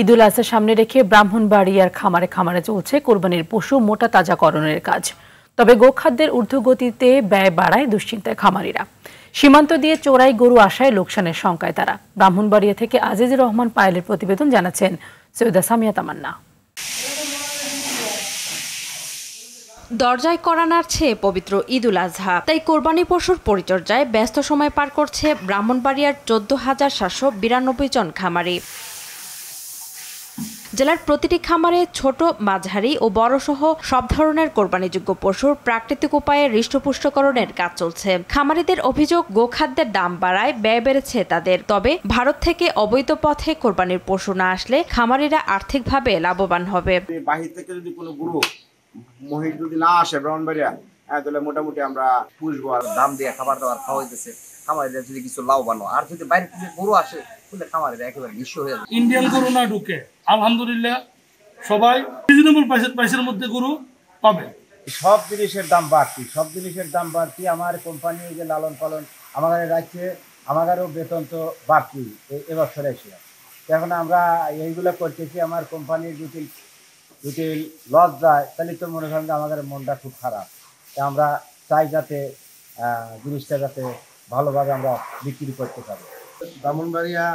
ঈদুল আজহা সামনে রেখে ব্রাহ্মণবাড়িয়ার খামারে খামারে চলছে কোরবানির পশু মোটা তাজাকরণের কাজ। তবে গোখাদ্যের ঊর্ধ্বগতিতে ব্যয় বাড়ায় দুশ্চিন্তায় খামারিরা। সীমান্ত দিয়ে চোরাই গরু আসায় লোকসানের শঙ্কায় তারা। ব্রাহ্মণবাড়িয়া থেকে আজিজুর রহমান পায়েলের প্রতিবেদন, জানাচ্ছেন সৈয়দা সামিয়া তামান্না। দরজায় করা নাড়ছে পবিত্র ঈদুল আজহা, তাই কোরবানি পশুর পরিচর্যায় ব্যস্ত সময় পার করছে ব্রাহ্মণবাড়িয়ার 14,792 জন খামারি। জেলার প্রতিটি খামারে ছোট, মাঝারি ও বড়সহ সব ধরনের কোরবানিযোগ্য পশুর প্রাকৃতিক উপায়ে হৃষ্টপুষ্টকরণের কাজ চলছে। খামারিদের অভিযোগ, গোখাদ্যের দাম বাড়ায় ব্যয় বেড়েছে তাদের। তবে ভারত থেকে অবৈধ পথে কোরবানির পশু না আসলে খামারিরা আর্থিকভাবে লাভবান হবে। বাহির থেকে যদি কোনো গরু মহিষ যদি না আসে ব্রাহ্মণবাড়িয়া, তাহলে মোটামুটি আমরা পুষবো। আর দাম দিয়ে খাবার দাবার খাওয়াইতেছে, খামারিরা যদি কিছু লাভবান হয়। আর যদি বাইরে থেকে গরু আসে তাহলে খামারিরা একেবারে নিঃস্ব হয়ে যাবে। ইন্ডিয়ান গরু না ঢুকে আলহামদুলিল্লাহ সবাই রিজনেবল প্রাইসের মধ্যে গরু পাবে। সব জিনিসের দাম বাড়তি। আমার কোম্পানি যে লালন পালন আমাদের রাখছে, আমাদেরও বেতন তো বাড়তি এবছর এসে। এখন আমরা এইগুলো করতেছি, আমার কোম্পানির যদি লস যায় তাহলে তো মনে করেন যে আমাদের মনটা খুব খারাপ। আমরা চাই যাতে জিনিসটা যাতে ভালোভাবে আমরা বিক্রি করতে পারি। ব্রাহ্মণবাড়িয়া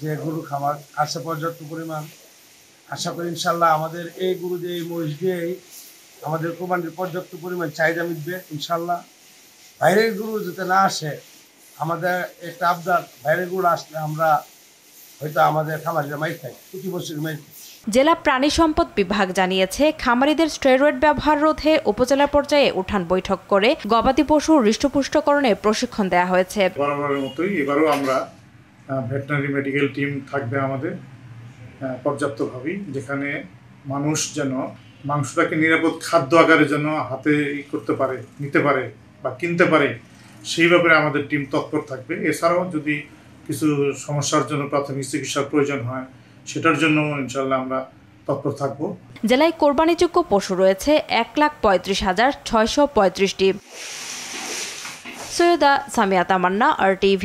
যে গরু খামার আসে পর্যাপ্ত পরিমাণ, আশা করি ইনশাল্লাহ আমাদের এই গরু দিয়ে, এই মহিষ দিয়েই আমাদের কোরবানির পর্যাপ্ত পরিমাণ চাহিদা মিটবে ইনশাল্লাহ। বাইরের গরু যাতে না আসে, আমাদের একটা আবদার, বাইরের গরু আসলে আমরা হয়তো আমাদের খামারিরা মাইর খাই, প্রতি বছর মাইর খাই। জেলা প্রাণী সম্পদ বিভাগ জানিয়েছে, খামারিদের স্টেরয়েড ব্যবহার রোধে উপজেলা পর্যায়ে উঠান বৈঠক করে গবাদি পশু হৃষ্টপুষ্টকরণে প্রশিক্ষণ দেওয়া হয়েছে। বরাবরের মতোই এবারও আমরা ভেটেরিনারি মেডিকেল টিম থাকবে আমাদের পর্যাপ্তভাবেই, যেখানে মানুষ যেন মাংসটাকে নিরাপদ খাদ্য আকারে যেন হাতে করতে পারে, নিতে পারে বা কিনতে পারে, সেই ব্যাপারে আমাদের টিম তৎপর থাকবে। এছাড়াও যদি কিছু সমস্যার জন্য প্রাথমিক চিকিৎসার প্রয়োজন হয়, সেটার জন্য ইনশাল্লাহ আমরা তৎপর থাকব। জেলায় কোরবানিযোগ্য পশু রয়েছে 1,35,635টি। সৈয়দা সামিয়া তামান্না, RTV।